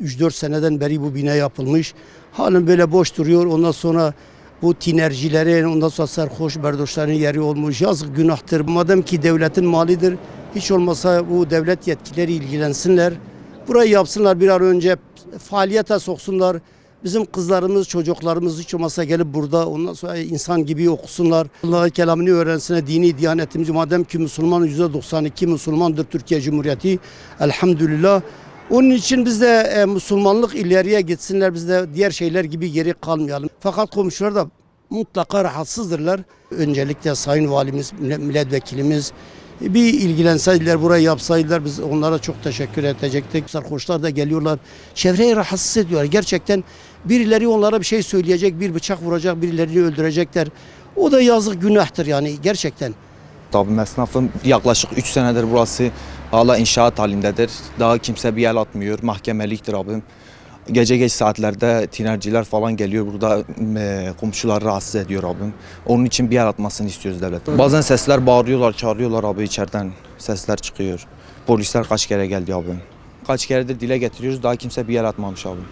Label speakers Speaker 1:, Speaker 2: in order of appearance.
Speaker 1: 3-4 seneden beri bu bina yapılmış. Halen böyle boş duruyor. Ondan sonra bu tinercilerin, ondan sonra sarhoş berdoşların yeri olmuş. Yazık, günahtır. Madem ki devletin malidir, hiç olmasa bu devlet yetkileri ilgilensinler. Burayı yapsınlar, bir an önce faaliyete soksunlar. Bizim kızlarımız, çocuklarımız hiç olmazsa gelip burada ondan sonra insan gibi okusunlar. Allah'ın kelamını öğrensinler, dini diyanetimizi. Madem ki Müslüman %92 Müslümandır Türkiye Cumhuriyeti. Elhamdülillah. Onun için biz de Müslümanlık ileriye gitsinler. Biz de diğer şeyler gibi geri kalmayalım. Fakat komşular da mutlaka rahatsızdırlar. Öncelikle Sayın Valimiz, milletvekilimiz bir ilgilenseydiler, burayı yapsaydılar biz onlara çok teşekkür edecektik. Sarhoşlar da geliyorlar, çevreyi rahatsız ediyorlar. Gerçekten birileri onlara bir şey söyleyecek, bir bıçak vuracak, birilerini öldürecekler. O da yazık, günahtır yani gerçekten.
Speaker 2: Tabii esnafım yaklaşık 3 senedir burası hala inşaat halindedir. Daha kimse bir el atmıyor, mahkemeliktir abim. Gece geç saatlerde tinerciler falan geliyor burada, komşuları rahatsız ediyor abim. Onun için bir el atmasını istiyoruz devlet. Bazen sesler bağırıyorlar, çağırıyorlar abi, içeriden sesler çıkıyor. Polisler kaç kere geldi abim. Kaç keredir dile getiriyoruz, daha kimse bir el atmamış abim.